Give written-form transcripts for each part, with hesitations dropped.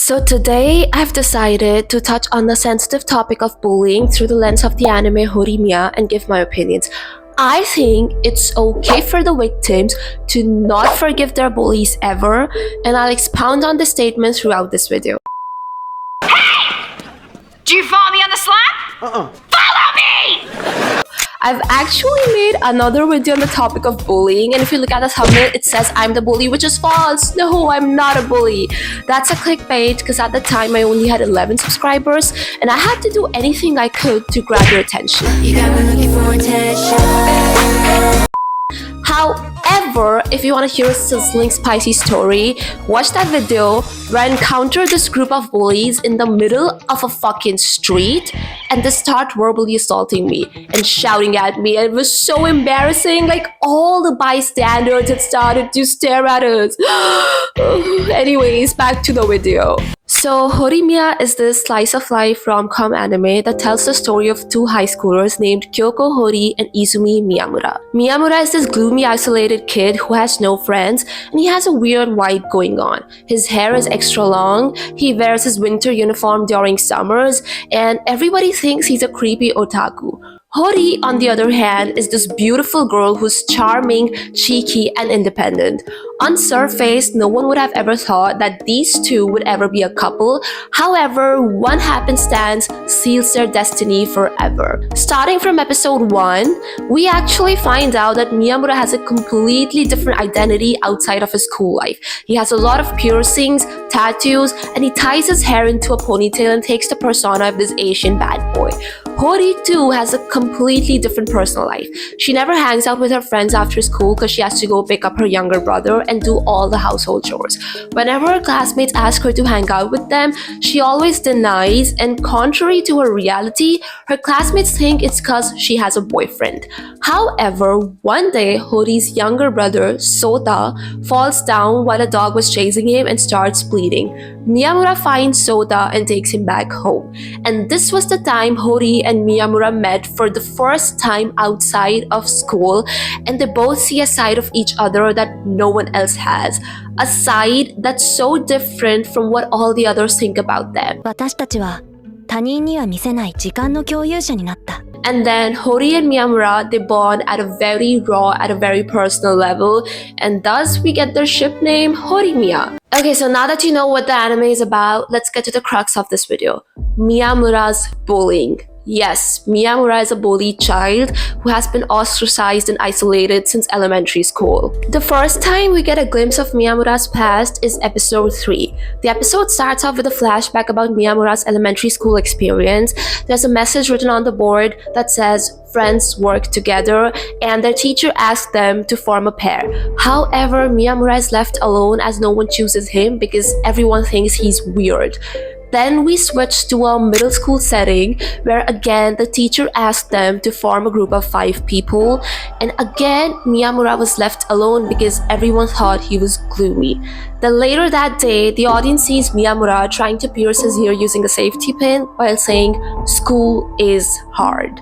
So today I've decided to touch on the sensitive topic of bullying through the lens of the anime Horimiya and give my opinions. I think it's okay for the victims to not forgive their bullies ever, and I'll expound on the statement throughout this video. Do you follow me on the Slack? Follow me! I've actually made another video on the topic of bullying, and if you look at the thumbnail, it says I'm the bully, which is false. No, I'm not a bully. That's a clickbait because at the time I only had 11 subscribers and I had to do anything I could to grab your attention. You got me looking for attention. However, if you want to hear a sizzling spicy story, watch that video where I encountered this group of bullies in the middle of a fucking street and they start verbally assaulting me and shouting at me, and it was so embarrassing. Like, all the bystanders had started to stare at us. Anyways, back to the video. So, Horimiya is this slice of life rom-com anime that tells the story of two high schoolers named Kyoko Hori and Izumi Miyamura. Miyamura is this gloomy, isolated kid who has no friends, and he has a weird vibe going on. His hair is extra long, he wears his winter uniform during summers, and everybody thinks he's a creepy otaku. Hori, on the other hand, is this beautiful girl who's charming, cheeky, and independent. On surface, no one would have ever thought that these two would ever be a couple. However, one happenstance seals their destiny forever. Starting from episode 1, we actually find out that Miyamura has a completely different identity outside of his school life. He has a lot of piercings, tattoos, and he ties his hair into a ponytail and takes the persona of this Asian bad boy. Hori too has a completely different personal life. She never hangs out with her friends after school because she has to go pick up her younger brother and do all the household chores. Whenever her classmates ask her to hang out with them, she always denies, and contrary to her reality, her classmates think it's because she has a boyfriend. However, one day, Hori's younger brother, Sota, falls down while a dog was chasing him and starts bleeding. Miyamura finds Sota and takes him back home. And this was the time Hori and Miyamura met for the first time outside of school, and they both see a side of each other that no one else has. A side that's so different from what all the others think about them. 私たちは他人には見せない時間の共有者になった。 And then Hori and Miyamura, they bond at a very raw, at a very personal level, and thus we get their ship name Horimiya. Okay, so now that you know what the anime is about, let's get to the crux of this video. Miyamura's bullying. Yes, Miyamura is a bullied child who has been ostracized and isolated since elementary school. The first time we get a glimpse of Miyamura's past is episode 3. The episode starts off with a flashback about Miyamura's elementary school experience. There's a message written on the board that says, "Friends work together," and their teacher asks them to form a pair. However, Miyamura is left alone as no one chooses him because everyone thinks he's weird. Then we switch to a middle school setting where again the teacher asked them to form a group of 5 people, and again Miyamura was left alone because everyone thought he was gloomy. Then later that day, the audience sees Miyamura trying to pierce his ear using a safety pin while saying, "School is hard."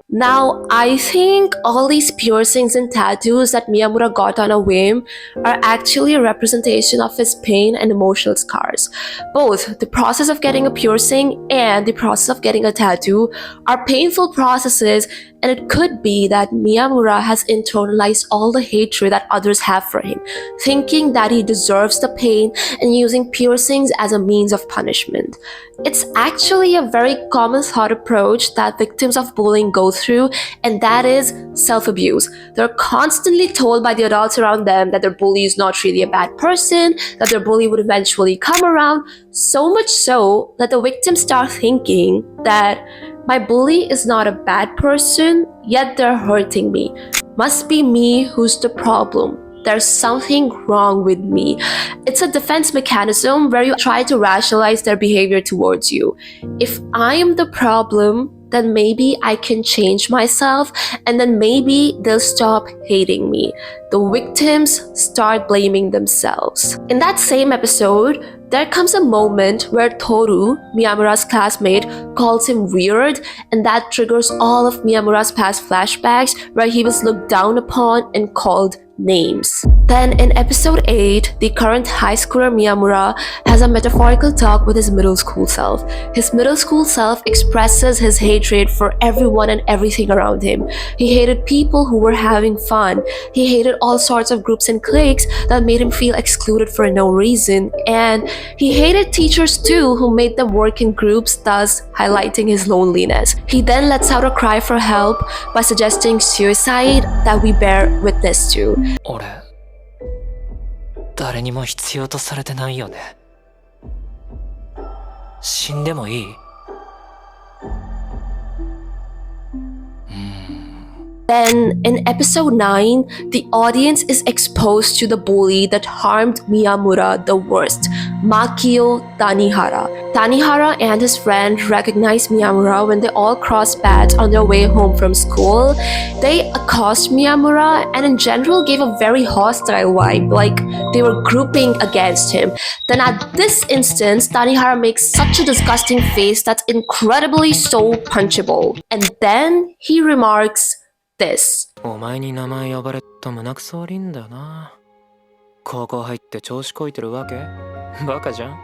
Now, I think all these piercings and tattoos that Miyamura got on a whim are actually a representation of his pain and emotional scars. Both the process of getting a piercing and the process of getting a tattoo are painful processes, and it could be that Miyamura has internalized all the hatred that others have for him, thinking that he deserves the pain and using piercings as a means of punishment. It's actually a very common thought approach that victims of bullying go through, and that is self-abuse. They're constantly told by the adults around them that their bully is not really a bad person, that their bully would eventually come around, so much so that the victims start thinking that my bully is not a bad person, yet they're hurting me. Must be me who's the problem. There's something wrong with me. It's a defense mechanism where you try to rationalize their behavior towards you. If I am the problem, then maybe I can change myself, and then maybe they'll stop hating me. The victims start blaming themselves. In that same episode, there comes a moment where Toru, Miyamura's classmate, calls him weird, and that triggers all of Miyamura's past flashbacks where he was looked down upon and called names. Then in episode 8, the current high schooler Miyamura has a metaphorical talk with his middle school self. His middle school self expresses his hatred for everyone and everything around him. He hated people who were having fun. He hated all sorts of groups and cliques that made him feel excluded for no reason. And he hated teachers too, who made them work in groups, thus highlighting his loneliness. He then lets out a cry for help by suggesting suicide that we bear witness to. 俺、誰にも必要とされてないよね。死んでもいい？ Then, in episode 9, the audience is exposed to the bully that harmed Miyamura the worst, Makio Tanihara. Tanihara and his friend recognize Miyamura when they all cross paths on their way home from school. They accost Miyamura and in general gave a very hostile vibe, like they were grouping against him. Then at this instance, Tanihara makes such a disgusting face that's incredibly so punchable. And then he remarks this. お前に名前呼ばれた胸くそ悪いんだよな。高校入って調子こいてるわけ？バカじゃん。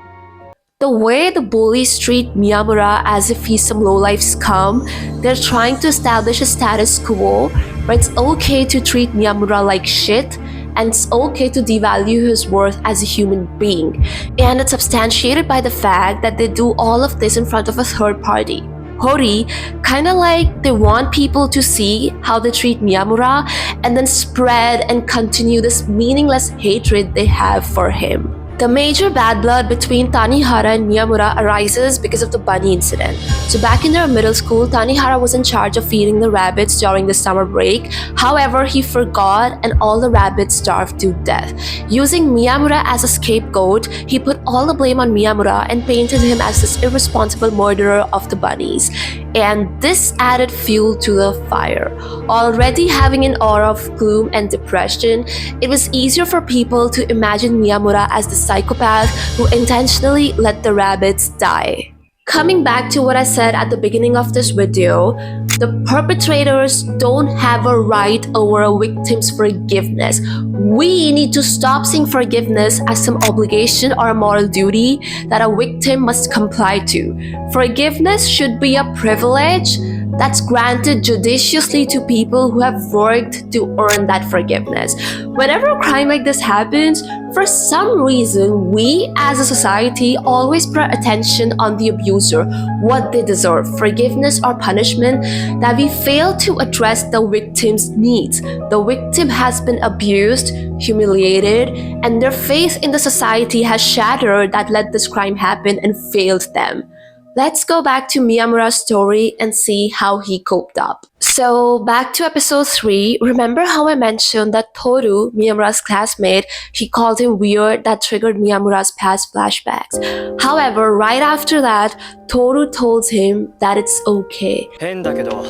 The way the bullies treat Miyamura as if he's some lowlife scum, they're trying to establish a status quo where it's okay to treat Miyamura like shit and it's okay to devalue his worth as a human being. And it's substantiated by the fact that they do all of this in front of a third party. Hori, kinda like they want people to see how they treat Miyamura and then spread and continue this meaningless hatred they have for him. The major bad blood between Tanihara and Miyamura arises because of the bunny incident. So back in their middle school, Tanihara was in charge of feeding the rabbits during the summer break. However, he forgot and all the rabbits starved to death. Using Miyamura as a scapegoat, he put all the blame on Miyamura and painted him as this irresponsible murderer of the bunnies. And this added fuel to the fire. Already having an aura of gloom and depression, it was easier for people to imagine Miyamura as the psychopath who intentionally let the rabbits die. Coming back to what I said at the beginning of this video, the perpetrators don't have a right over a victim's forgiveness. We need to stop seeing forgiveness as some obligation or a moral duty that a victim must comply to. Forgiveness should be a privilege that's granted judiciously to people who have worked to earn that forgiveness. Whenever a crime like this happens, for some reason, we as a society always put attention on the abuser, what they deserve, forgiveness or punishment, that we fail to address the victim's needs. The victim has been abused, humiliated, and their faith in the society has shattered that let this crime happen and failed them. Let's go back to Miyamura's story and see how he coped up. So back to episode 3, remember how I mentioned that Toru, Miyamura's classmate, he called him weird, that triggered Miyamura's past flashbacks. However, right after that, Toru told him that it's okay. 変だけど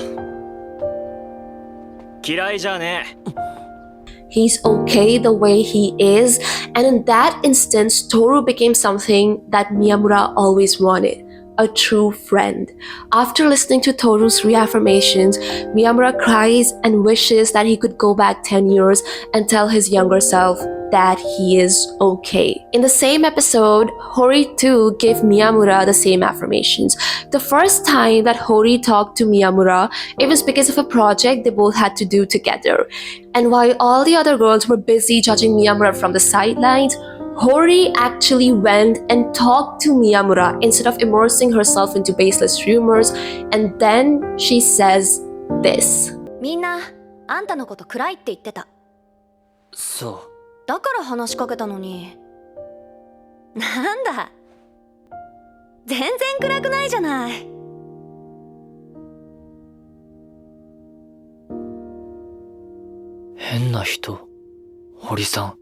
嫌いじゃねえ。 He's okay the way he is, and in that instance, Toru became something that Miyamura always wanted. A true friend. After listening to Toru's reaffirmations, Miyamura cries and wishes that he could go back 10 years and tell his younger self that he is okay. In the same episode, Hori too gave Miyamura the same affirmations. The first time that Hori talked to Miyamura, it was because of a project they both had to do together. And while all the other girls were busy judging Miyamura from the sidelines, Hori actually went and talked to Miyamura instead of immersing herself into baseless rumors, and then she says this. みんなあんたのこと暗いって言ってた。そう。だから話しかけたのに。なんだ。全然暗くないじゃない。変な人、堀さん。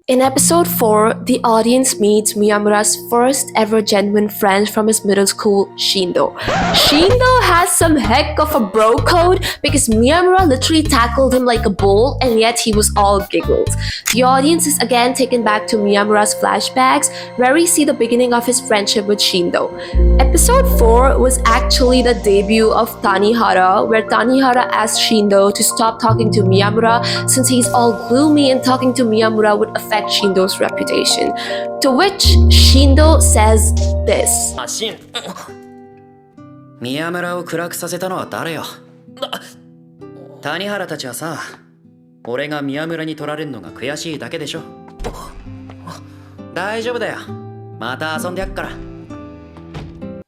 In episode 4, the audience meets Miyamura's first ever genuine friend from his middle school, Shindo. Shindo has some heck of a bro code because Miyamura literally tackled him like a bull and yet he was all giggles. The audience is again taken back to Miyamura's flashbacks where we see the beginning of his friendship with Shindo. Episode 4 was actually the debut of Tanihara, where Tanihara asked Shindo to stop talking to Miyamura since he's all gloomy and talking to Miyamura would affect Shindo's reputation. To which Shindo says this. 宮村を暗くさせたのは誰よ。谷原たちはさ、俺が宮村に取られるのが悔しいだけでしょ。大丈夫だよ。また遊んでやっから。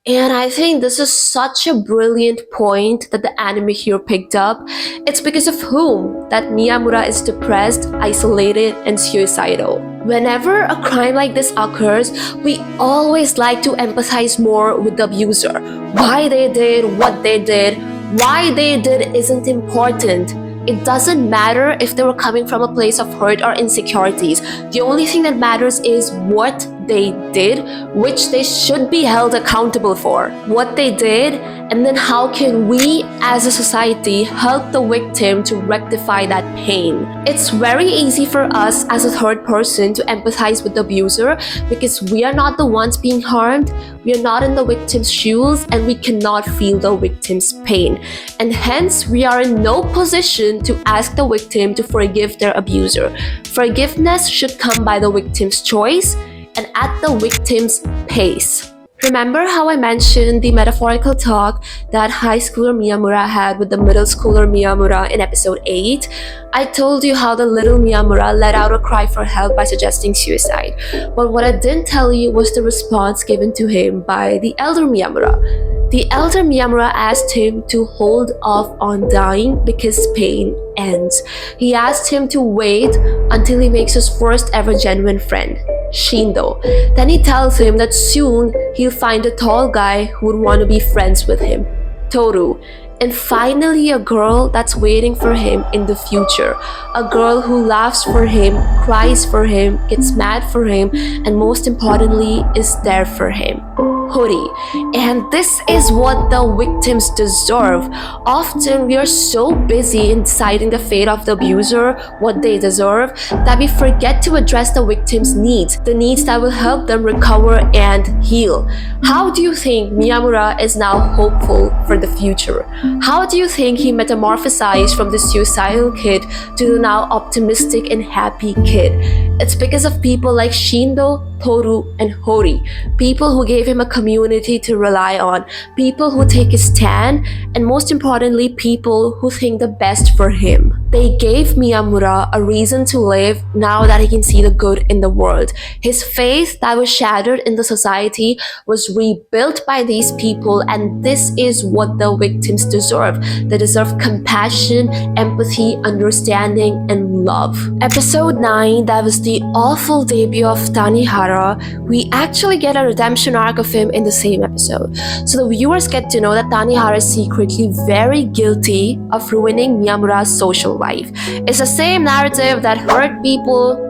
And I think this is such a brilliant point that the anime here picked up. It's because of whom that Miyamura is depressed, isolated, and suicidal. Whenever a crime like this occurs, we always like to empathize more with the abuser. Why they did what they did, why they did isn't important. It doesn't matter if they were coming from a place of hurt or insecurities. The only thing that matters is what they did, which they should be held accountable for. What they did, and then how can we as a society help the victim to rectify that pain? It's very easy for us as a third person to empathize with the abuser because we are not the ones being harmed, we are not in the victim's shoes, and we cannot feel the victim's pain. And hence, we are in no position to ask the victim to forgive their abuser. Forgiveness should come by the victim's choice and at the victim's pace. Remember how I mentioned the metaphorical talk that high schooler Miyamura had with the middle schooler Miyamura in episode 8? I told you how the little Miyamura let out a cry for help by suggesting suicide. But what I didn't tell you was the response given to him by the elder Miyamura. The elder Miyamura asked him to hold off on dying because pain ends. He asked him to wait until he makes his first ever genuine friend, Shindo. Then he tells him that soon he'll find a tall guy who would want to be friends with him, Toru. And finally a girl that's waiting for him in the future. A girl who laughs for him, cries for him, gets mad for him, and most importantly is there for him. Hori. And this is what the victims deserve. Often we are so busy in deciding the fate of the abuser, what they deserve, that we forget to address the victim's needs, the needs that will help them recover and heal. How do you think Miyamura is now hopeful for the future? How do you think he metamorphosized from the suicidal kid to the now optimistic and happy kid? It's because of people like Shindo, Toru, and Hori. People who gave him a community to rely on, people who take his stand, and most importantly, people who think the best for him. They gave Miyamura a reason to live now that he can see the good in the world. His faith that was shattered in the society was rebuilt by these people, and this is what the victims deserve. They deserve compassion, empathy, understanding, and love. Episode 9, that was the awful debut of Tanihara, we actually get a redemption arc of him in the same episode. So the viewers get to know that Tanihara is secretly very guilty of ruining Miyamura's social life. It's the same narrative that hurt people.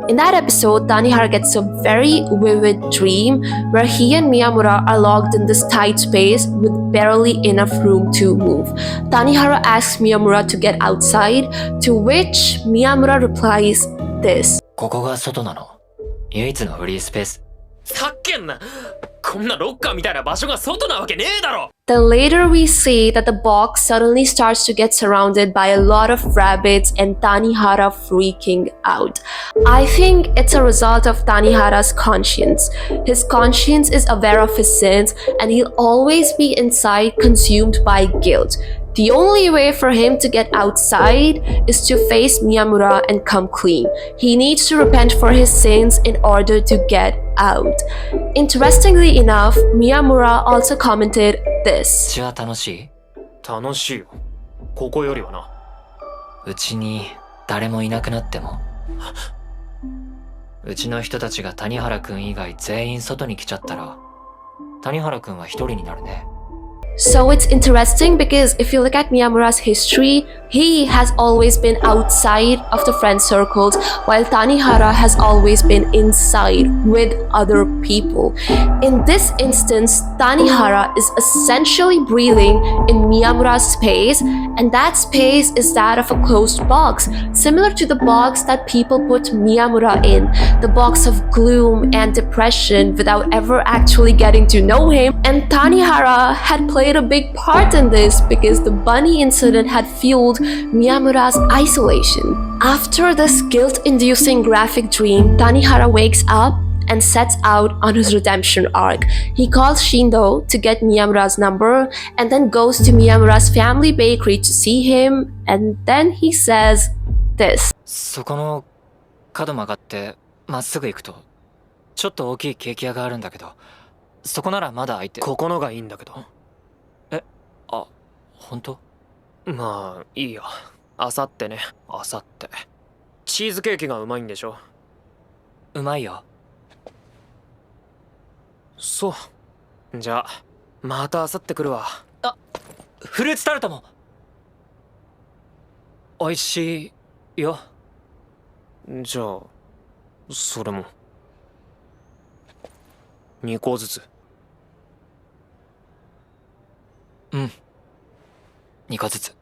In that episode, Tanihara gets a very vivid dream where he and Miyamura are locked in this tight space with barely enough room to move. Tanihara asks Miyamura to get outside, to which Miyamura replies this. ここが外なの。唯一のフリースペース。さっけんな。こんなロッカーみたいな場所が外なわけねえだろ。 Then later we see that the box suddenly starts to get surrounded by a lot of rabbits and Tanihara freaking out. I think it's a result of Tanihara's conscience. His conscience is aware of his sins and he'll always be inside consumed by guilt. The only way for him to get outside is to face Miyamura and come clean. He needs to repent for his sins in order to get out. Interestingly enough, Miyamura also commented this. 血は楽しい？楽しいよ。ここよりはな。うちに誰もいなくなっても。うちの人たちが谷原くん以外全員外に来ちゃったら、谷原くんは一人になるね。So it's interesting because if you look at Miyamura's history, He has always been outside of the friend circles, while Tanihara has always been inside with other people. In this instance, Tanihara is essentially breathing in Miyamura's space, and that space is that of a closed box, similar to the box that people put Miyamura in, the box of gloom and depression without ever actually getting to know him. And Tanihara had played a big part in this because the bunny incident had fueled Miyamura's isolation. After this guilt-inducing graphic dream, Tanihara wakes up and sets out on his redemption arc. He calls Shindo to get Miyamura's number and then goes to Miyamura's family bakery to see him, and then he says this. そこの角曲がってまっすぐ行くとちょっと大きいケーキ屋があるんだけど、そこならまだ空いて。ここのがいいんだけど。あ、本当？まあいいや。あさってね、あさって。チーズケーキがうまいんでしょ。うまいよ。そう。じゃあまたあさって来るわ。あ、フルーツタルトもおいしいよ。じゃあそれも2個ずつ。うん2個ずつ。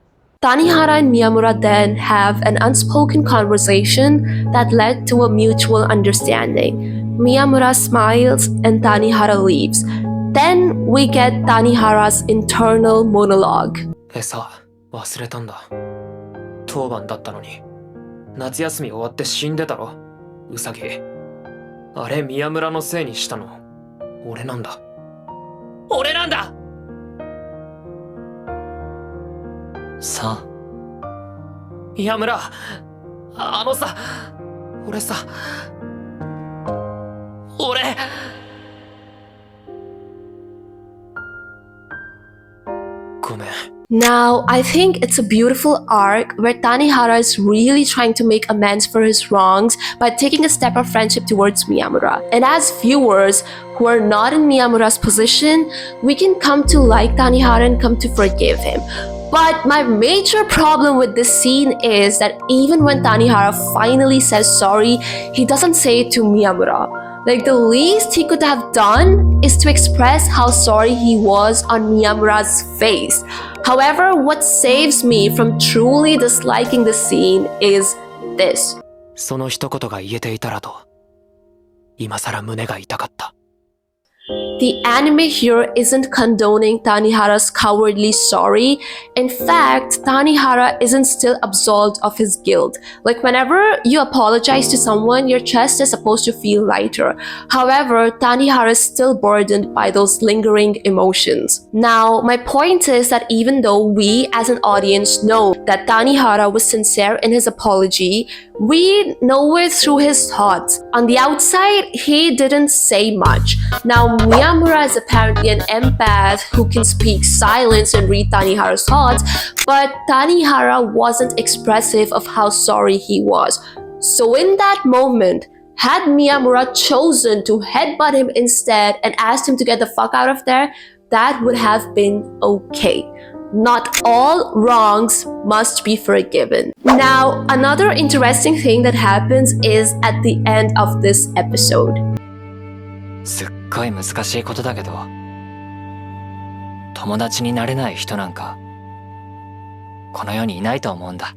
Tanihara and Miyamura then have an unspoken conversation that led to a mutual understanding. Miyamura smiles and Tanihara leaves. Then we get Tanihara's internal monologue. 餌忘れたんだ。当番だったのに。夏休み終わって死んでたろ、ウサギ。あれ宮村のせいにしたの俺なんだ。俺なんだ。さあ宮村、あのさ、俺さ、俺ごめん。Now, I think it's a beautiful arc where Tanihara is really trying to make amends for his wrongs by taking a step of friendship towards Miyamura. And as viewers who are not in Miyamura's position, we can come to like Tanihara and come to forgive him. But my major problem with this scene is that even when Tanihara finally says sorry, he doesn't say it to Miyamura. Like, the least he could have done is to express how sorry he was on Miyamura's face. However, what saves me from truly disliking the scene is this. その一言が言えていたらと、今更胸が痛かった。The anime here isn't condoning Tanihara's cowardly sorry. In fact, Tanihara isn't still absolved of his guilt. Like, whenever you apologize to someone, your chest is supposed to feel lighter. However, Tanihara is still burdened by those lingering emotions. Now, my point is that even though we as an audience know that Tanihara was sincere in his apology, we know it through his thoughts. On the outside, he didn't say much. Now, Miyamura is apparently an empath who can speak silence and read Tanihara's thoughts, but Tanihara wasn't expressive of how sorry he was. So in that moment, had Miyamura chosen to headbutt him instead and asked him to get the fuck out of there, that would have been okay. Not all wrongs must be forgiven. Now, another interesting thing that happens is at the end of this episode. すっごい難しいことだけど、友達になれない人なんかこの世にいないと思うんだ。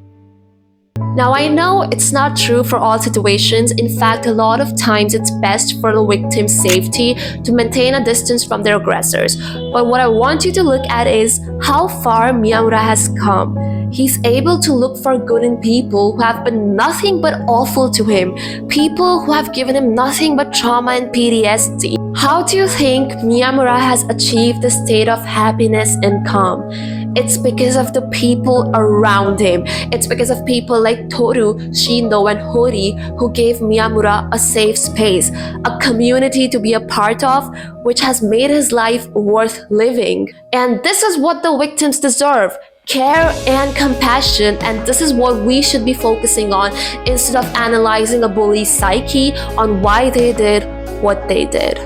Now, I know it's not true for all situations. In fact, a lot of times it's best for the victim's safety to maintain a distance from their aggressors. But what I want you to look at is how far Miyamura has come. He's able to look for good in people who have been nothing but awful to him, people who have given him nothing but trauma and PTSD. How do you think Miyamura has achieved the state of happiness and calm? It's because of the people around him. It's because of people like Toru, Shindo, and Hori who gave Miyamura a safe space, a community to be a part of, which has made his life worth living. And this is what the victims deserve. Care and compassion, and this is what we should be focusing on instead of analyzing a bully's psyche on why they did what they did.